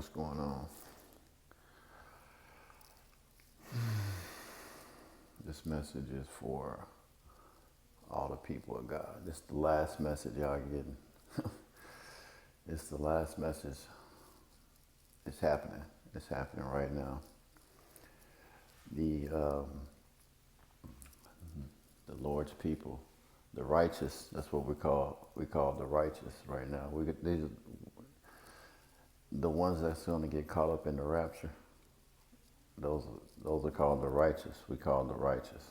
what's going on. This message is for all the people of God. This is the last message y'all getting. It's the last message. It's happening. It's happening right now. The Lord's people, the righteous. That's what we call the righteous right now. These are the ones that's going to get caught up in the rapture. Those are called the righteous. We call the righteous.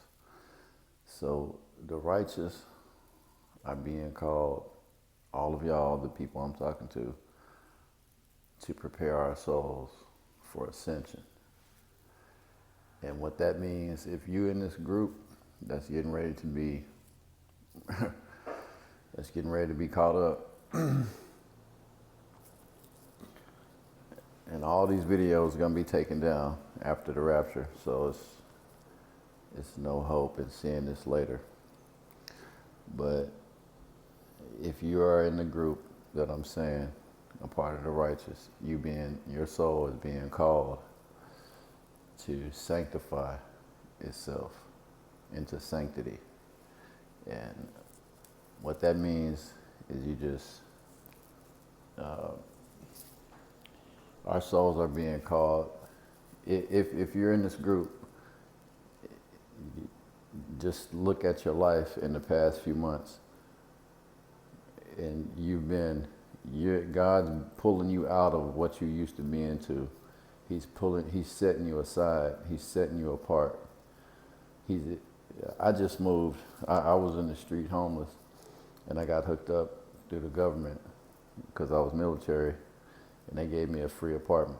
So the righteous are being called, all of y'all, the people I'm talking to prepare our souls for ascension. And what that means, if you're in this group that's getting ready to be caught up, and all these videos are going to be taken down after the rapture, so it's no hope in seeing this later. But if you are in the group that I'm saying, a part of the righteous, your soul is being called to sanctify itself into sanctity. And what that means is you just, our souls are being called. If you're in this group, just look at your life in the past few months, and God's pulling you out of what you used to be into. He's setting you aside. He's setting you apart. I just moved. I was in the street homeless, and I got hooked up through the government because I was military, and they gave me a free apartment.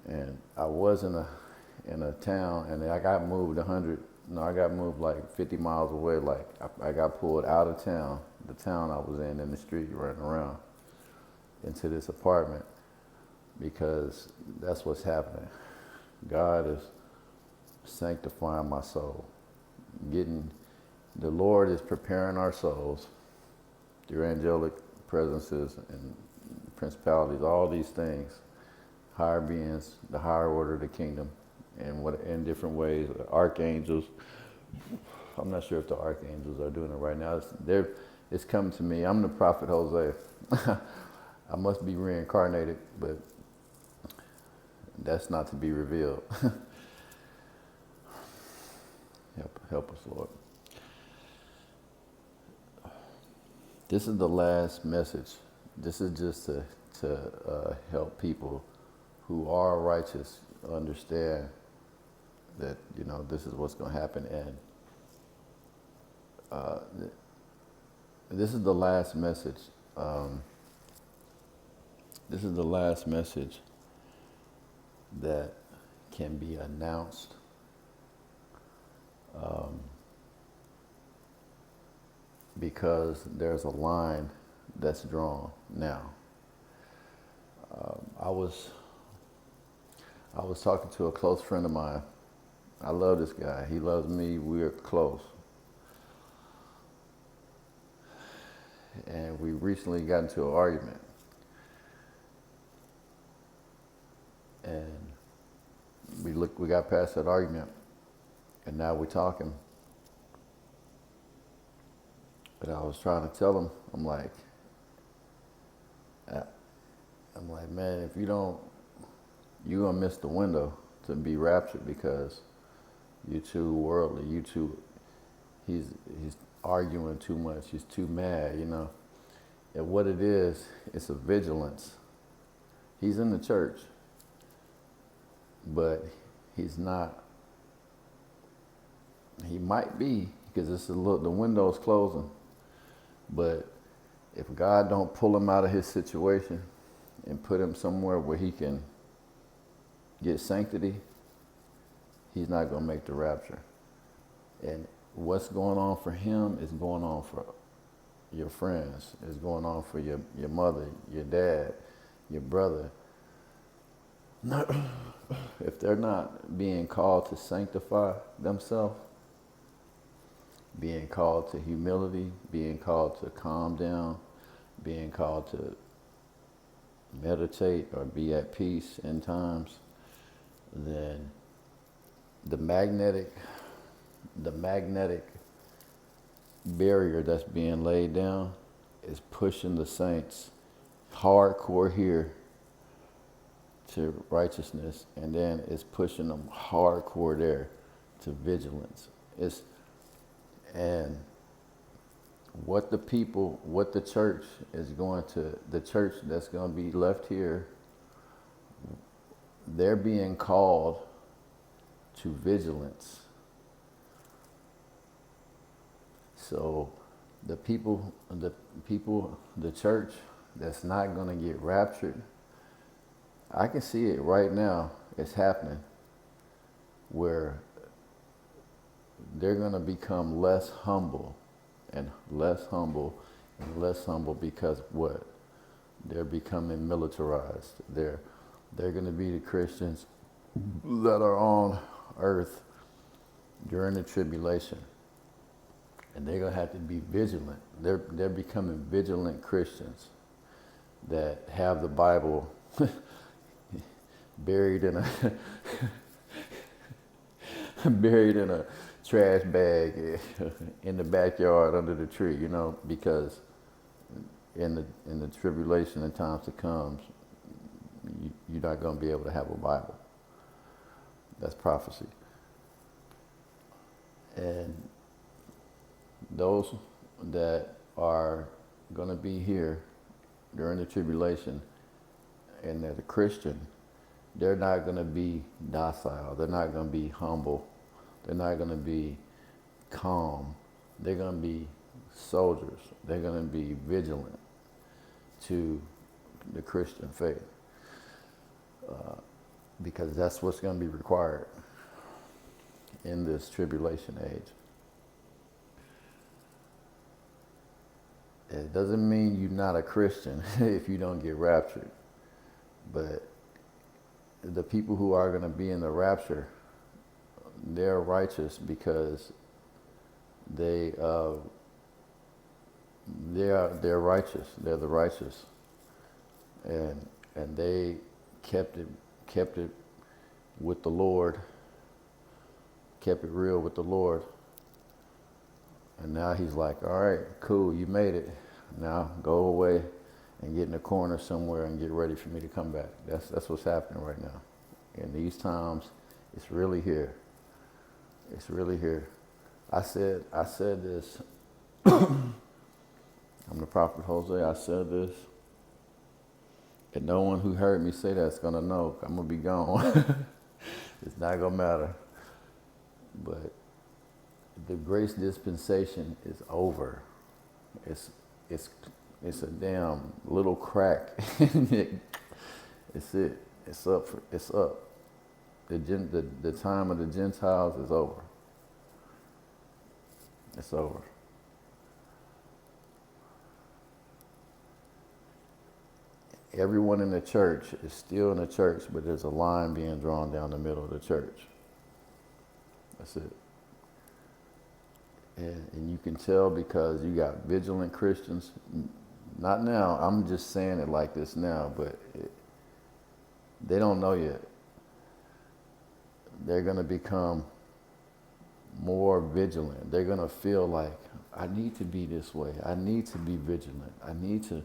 And I was in a town, and I got moved like 50 miles away. Like I got pulled out of town, the town I was in the street, running around, into this apartment, because that's what's happening. God is sanctifying my soul. The Lord is preparing our souls through angelic presences and principalities, all these things, higher beings, the higher order of the kingdom, and in different ways. Archangels. I'm not sure if the archangels are doing it right now. It's coming to me. I'm the prophet Jose. I must be reincarnated, but that's not to be revealed. Help us, Lord. This is the last message. This is just to help people who are righteous understand that, this is what's going to happen. And this is the last message. This is the last message that can be announced because there's a line that's drawn now. I was talking to a close friend of mine. I love this guy. He loves me. We're close. And we recently got into an argument. And we got past that argument, and now we're talking. But I was trying to tell him, I'm like, man, if you're gonna miss the window to be raptured, because you're too worldly, he's arguing too much, he's too mad, And what it is, it's a vigilance. He's in the church, but he's not. He might be, because the window's closing. But if God don't pull him out of his situation and put him somewhere where he can get sanctity, he's not going to make the rapture. And what's going on for him is going on for your friends. It's going on for your mother, your dad, your brother. If they're not being called to sanctify themselves, being called to humility, being called to calm down, being called to meditate or be at peace in times, then the magnetic barrier that's being laid down is pushing the saints hardcore here to righteousness, and then it's pushing them hardcore there to vigilance. And what the church the church that's going to be left here, they're being called to vigilance. So the church that's not going to get raptured, I can see it right now. It's happening where they're going to become less humble and less humble and less humble because what? They're becoming militarized. They're going to be the Christians that are on earth during the tribulation. And they're going to have to be vigilant. They're becoming vigilant Christians that have the Bible buried in a trash bag in the backyard under the tree, because in the tribulation and times to come, you're not going to be able to have a Bible. That's prophecy. And those that are going to be here during the tribulation and they're the Christian, they're not going to be docile. They're not going to be humble. They're not going to be calm. They're going to be soldiers. They're going to be vigilant to the Christian faith, because that's what's going to be required in this tribulation age. It doesn't mean you're not a Christian if you don't get raptured, but the people who are going to be in the rapture, they're righteous because they're righteous. They're the righteous, and they kept it with the Lord, kept it real with the Lord. And now he's like, all right, cool, you made it. Now go away and get in a corner somewhere and get ready for me to come back. That's what's happening right now. In these times, it's really here. It's really here. I said this. I'm the prophet Jose. I said this. And no one who heard me say that's going to know. I'm going to be gone. It's not going to matter. But the grace dispensation is over. It's a damn little crack. It's it. It's up. It's up. The time of the Gentiles is over. It's over. Everyone in the church is still in the church, but there's a line being drawn down the middle of the church. That's it. And you can tell because you got vigilant Christians. Not now. I'm just saying it like this now, but they don't know yet. They're going to become more vigilant. They're going to feel like, I need to be this way. I need to be vigilant. I need to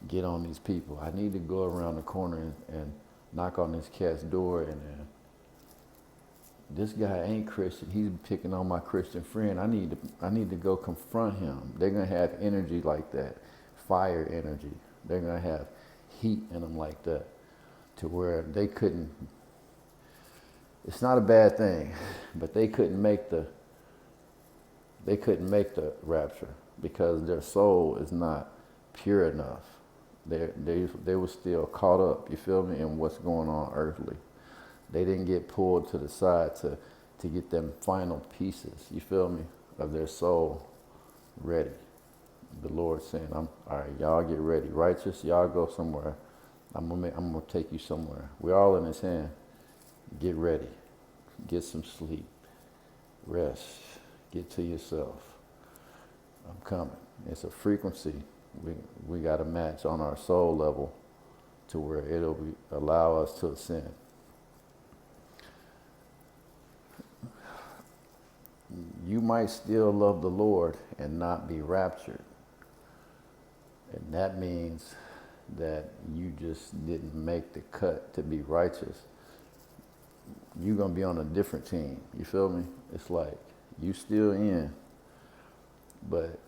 get on these people. I need to go around the corner and knock on this cat's door and this guy ain't Christian. He's picking on my Christian friend. I need to go confront him. They're going to have energy like that, fire energy. They're going to have heat in them like that, to where they couldn't. It's not a bad thing, but they couldn't make the rapture because their soul is not pure enough. They were still caught up, you feel me, in what's going on earthly. They didn't get pulled to the side to get them final pieces, you feel me, of their soul ready. The Lord saying, all right, y'all get ready. Righteous, y'all go somewhere. I'm gonna take you somewhere. We're all in his hand. Get ready. Get some sleep. Rest. Get to yourself. I'm coming. It's a frequency we got to match on our soul level to where allow us to ascend. You might still love the Lord and not be raptured. And that means that you just didn't make the cut to be righteous. You're going to be on a different team. You feel me? It's like you still in, but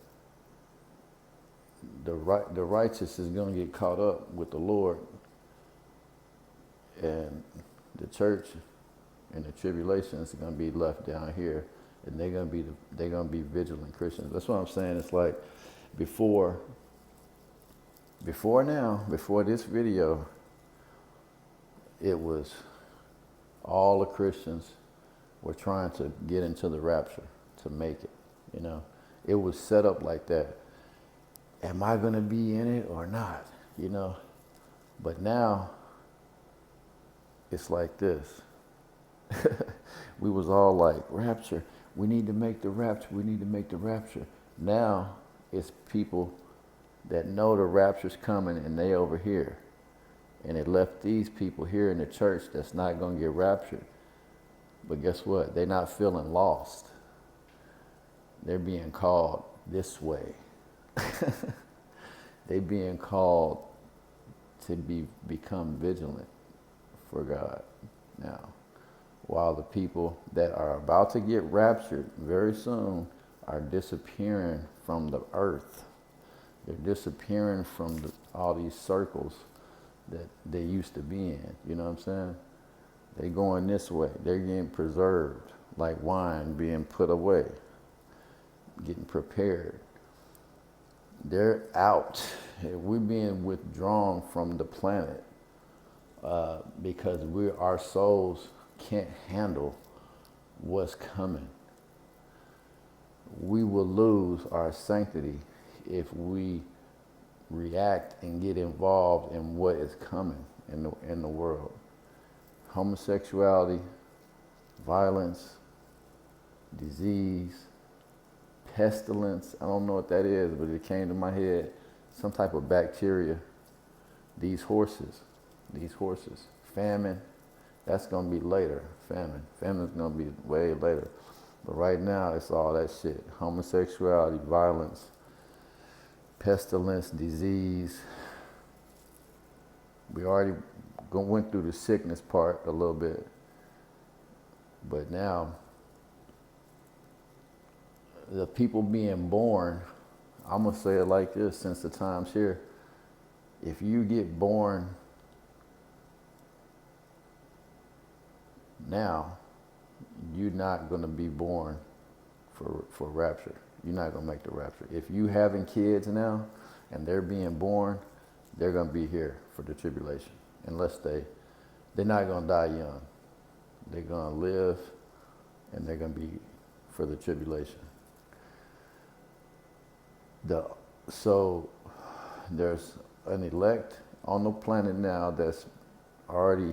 the righteous is going to get caught up with the Lord, and the church and the tribulation is going to be left down here, and they're going to be vigilant Christians. That's what I'm saying. It's like before this video, it was all the Christians were trying to get into the rapture, to make it, you know. It was set up like that. Am I going to be in it or not, you know? But now, it's like this. We was all like, rapture, we need to make the rapture, we need to make the rapture. Now, it's people that know the rapture's coming and they over here. And it left these people here in the church that's not going to get raptured. But guess what? They're not feeling lost. They're being called this way. They're being called to become vigilant for God now. While the people that are about to get raptured very soon are disappearing from the earth. They're disappearing from all these circles that they used to be in. You know what I'm saying? They're going this way. They're getting preserved like wine being put away, getting prepared. They're out. We're being withdrawn from the planet because our souls can't handle what's coming. We will lose our sanctity if we react and get involved in what is coming in the world. Homosexuality, violence, disease, pestilence. I don't know what that is, but it came to my head. Some type of bacteria. These horses. Famine. That's going to be later. Famine's going to be way later. But right now, it's all that shit. Homosexuality, violence, pestilence, disease. We already went through the sickness part a little bit. But now, the people being born, I'm going to say it like this since the time's here. If you get born now, you're not going to be born for rapture. You're not going to make the rapture. If you having kids now and they're being born, they're going to be here for the tribulation. Unless they're not going to die young. They're going to live and they're going to be for the tribulation. So there's an elect on the planet now that's already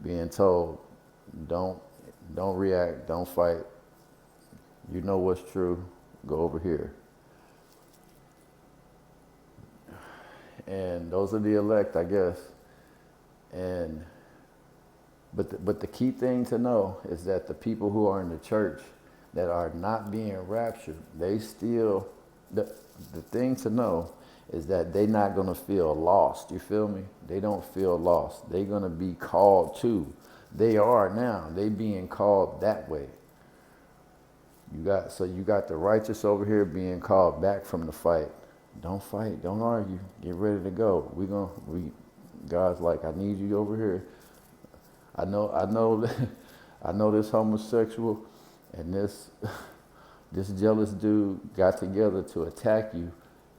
being told, don't react, don't fight. You know what's true, go over here. And those are the elect, I guess. But the key thing to know is that the people who are in the church that are not being raptured, they still, the thing to know is that they're not going to feel lost. You feel me? They don't feel lost. They're going to be called too. They are now. They being called that way. You got the righteous over here being called back from the fight. Don't fight. Don't argue. Get ready to go. God's like, I need you over here. I know this homosexual and this jealous dude got together to attack you,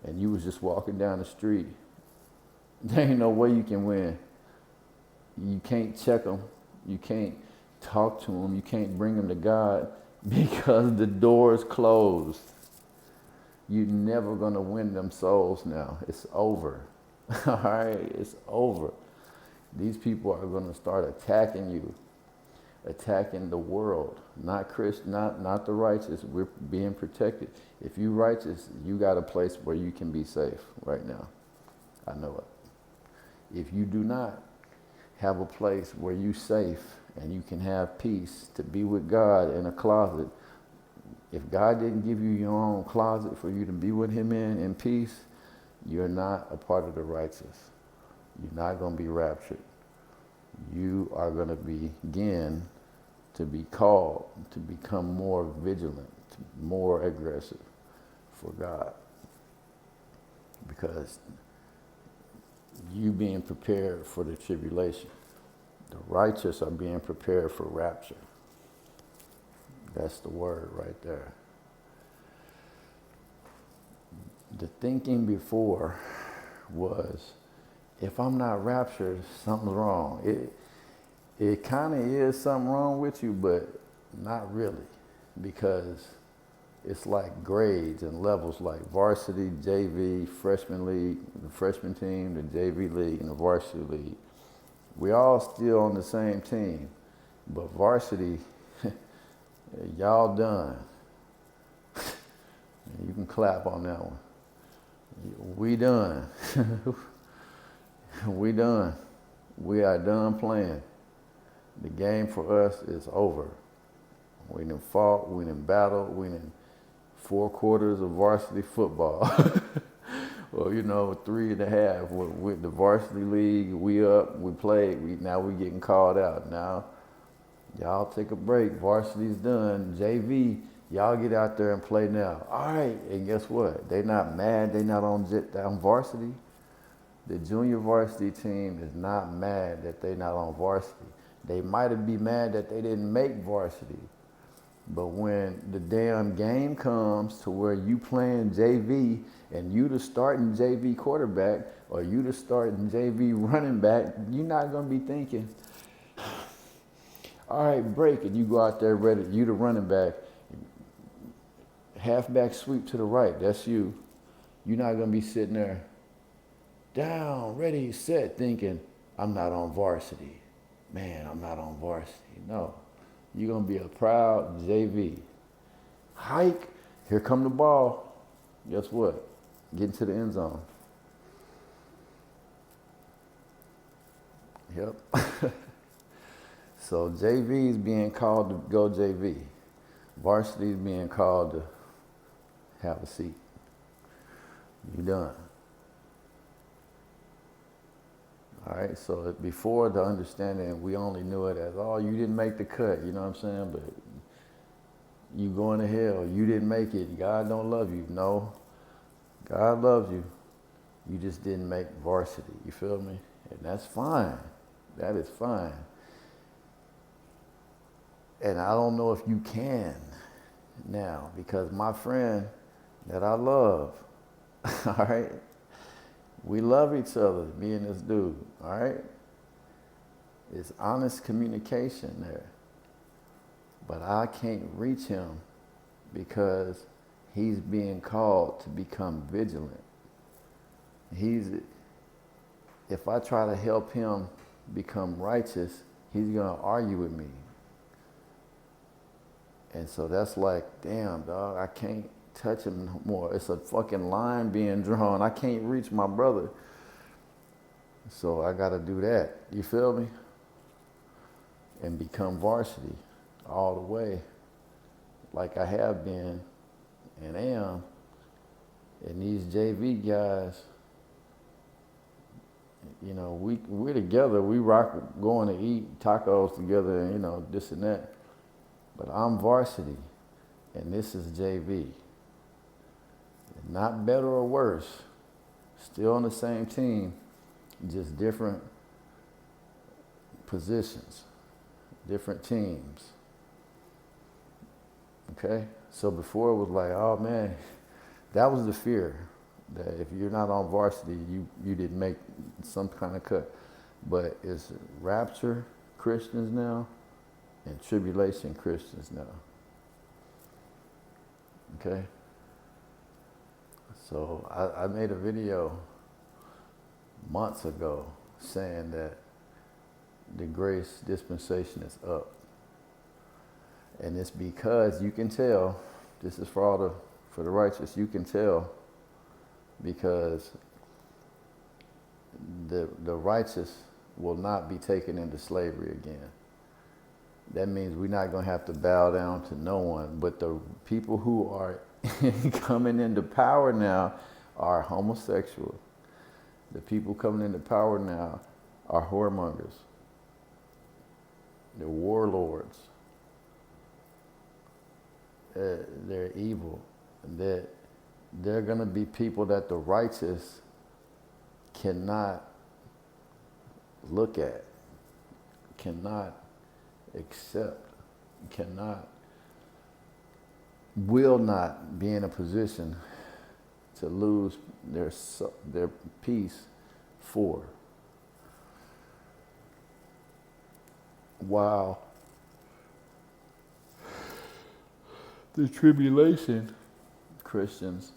and you was just walking down the street. There ain't no way you can win. You can't check them. You can't talk to them. You can't bring them to God because the door is closed. You're never going to win them souls now. It's over. All right? It's over. These people are going to start attacking you, attacking the world, not the righteous. We're being protected. If you're righteous, you got a place where you can be safe right now. I know it. If you do not have a place where you're safe and you can have peace to be with God in a closet, if God didn't give you your own closet for you to be with him in peace, you're not a part of the righteous. You're not going to be raptured. You are going to begin to be called to become more vigilant, more aggressive for God. Because you being prepared for the tribulation. The righteous are being prepared for rapture. That's the word right there. The thinking before was, if I'm not raptured, something's wrong. It kind of is something wrong with you, but not really, because it's like grades and levels, like varsity, JV, freshman league, the freshman team, the JV league, and the varsity league. We all still on the same team, but varsity, y'all done. You can clap on that one. We done. We done. We are done playing. The game for us is over. We done fought, we done battled, we done 4 quarters of varsity football. Well, 3.5 with the varsity league. We up, we played. Now we getting called out. Now y'all take a break. Varsity's done. JV, y'all get out there and play now. All right, and guess what? They not mad. They not on varsity. The junior varsity team is not mad that they not on varsity. They might be mad that they didn't make varsity. But when the damn game comes to where you playing JV and you the starting JV quarterback or you the starting JV running back, you're not going to be thinking, all right, break, and you go out there ready, you the running back, halfback sweep to the right, that's you. You're not going to be sitting there, down, ready, set, thinking, I'm not on varsity. Man, I'm not on varsity. No. You're going to be a proud JV. Hike, here come the ball. Guess what? Get into the end zone. Yep. So JV is being called to go JV. Varsity is being called to have a seat. You done. All right, so before the understanding, we only knew it as, oh, you didn't make the cut, you know what I'm saying? But you going to hell, you didn't make it, God don't love you. No, God loves you. You just didn't make varsity, you feel me? And that's fine. That is fine. And I don't know if you can now, because my friend that I love, all right, we love each other, me and this dude, all right? It's honest communication there. But I can't reach him because he's being called to become vigilant. If I try to help him become righteous, he's gonna argue with me. And so that's like, damn, dog, I can't touch him no more. It's a fucking line being drawn. I can't reach my brother. So I gotta do that. You feel me? And become varsity all the way, like I have been and am. And these JV guys, we're together. We rock going to eat tacos together and, this and that. But I'm varsity, and this is JV. Not better or worse, still on the same team, just different positions, different teams. Okay? So before it was like, oh man, that was the fear, that if you're not on varsity, you didn't make some kind of cut. But it's Rapture Christians now and Tribulation Christians now. Okay? So I made a video months ago saying that the grace dispensation is up. And it's because you can tell, this is for the righteous, you can tell because the righteous will not be taken into slavery again. That means we're not going to have to bow down to no one. But the people who are coming into power now are homosexual. The people coming into power now are whoremongers. They're warlords. They're evil. They're going to be people that the righteous cannot look at, cannot accept, will not be in a position to lose their peace for. While the tribulation Christians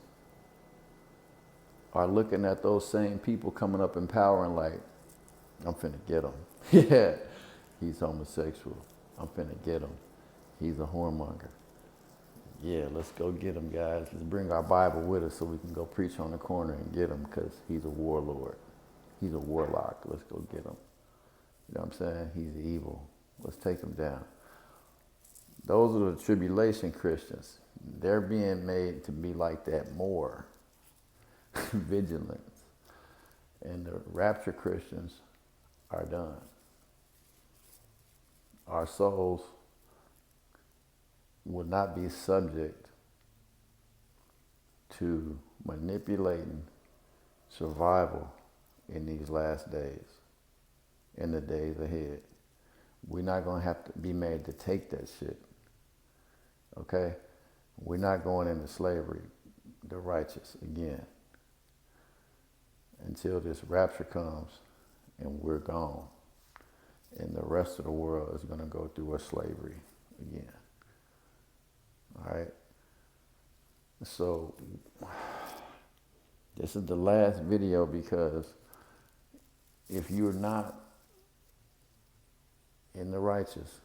are looking at those same people coming up in power and like, I'm finna get him. Yeah, he's homosexual. I'm finna get him. He's a whoremonger. Yeah, let's go get him, guys. Let's bring our Bible with us so we can go preach on the corner and get him because he's a warlord. He's a warlock. Let's go get him. You know what I'm saying? He's evil. Let's take him down. Those are the tribulation Christians. They're being made to be like that more. Vigilant. And the rapture Christians are done. Our souls will not be subject to manipulating survival in these last days, in the days ahead. We're not going to have to be made to take that shit. Okay? We're not going into slavery, the righteous, again, until this rapture comes and we're gone. And the rest of the world is going to go through a slavery again. All right? So, this is the last video because if you're not in the righteous,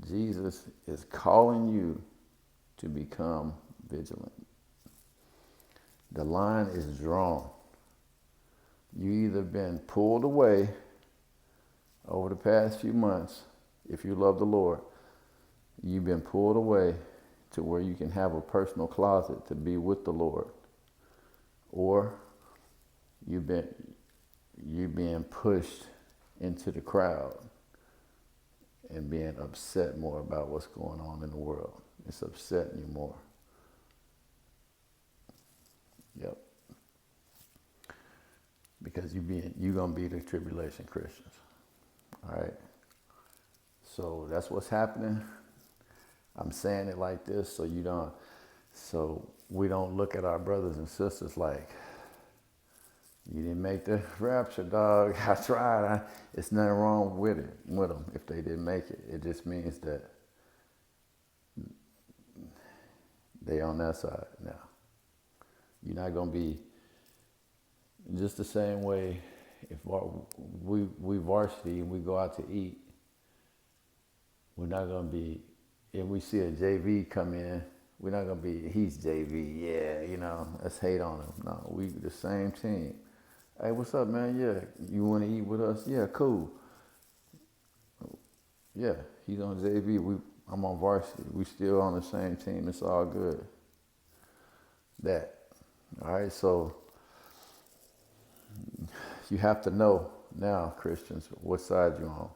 Jesus is calling you to become vigilant. The line is drawn. You either been pulled away over the past few months, if you love the Lord, you've been pulled away to where you can have a personal closet to be with the Lord. Or you've been pushed into the crowd and being upset more about what's going on in the world. It's upsetting you more. Yep. Because you're going to be the tribulation Christians. All right? So that's what's happening. I'm saying it like this so we don't look at our brothers and sisters like, you didn't make the rapture, dog. I tried. It's nothing wrong with them if they didn't make it. It just means that they on that side now. You're not going to be just the same way if we varsity and we go out to eat. We're not going to be, if we see a JV come in, we're not going to be, he's JV, yeah, let's hate on him. No, we the same team. Hey, what's up, man? Yeah, you want to eat with us? Yeah, cool. Yeah, he's on JV. I'm on varsity. We still on the same team. It's all good. All right, so you have to know now, Christians, what side you're on.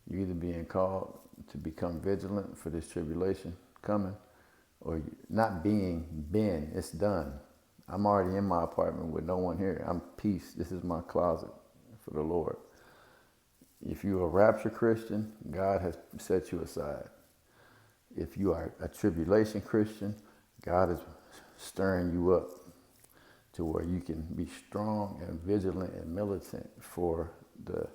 You're either being called to become vigilant for this tribulation coming, or not been. It's done. I'm already in my apartment with no one here. I'm peace. This is my closet for the Lord. If you're a rapture Christian, God has set you aside. If you are a tribulation Christian, God is stirring you up to where you can be strong and vigilant and militant for the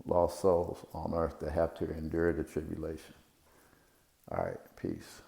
lost souls on earth that have to endure the tribulation. All right, peace.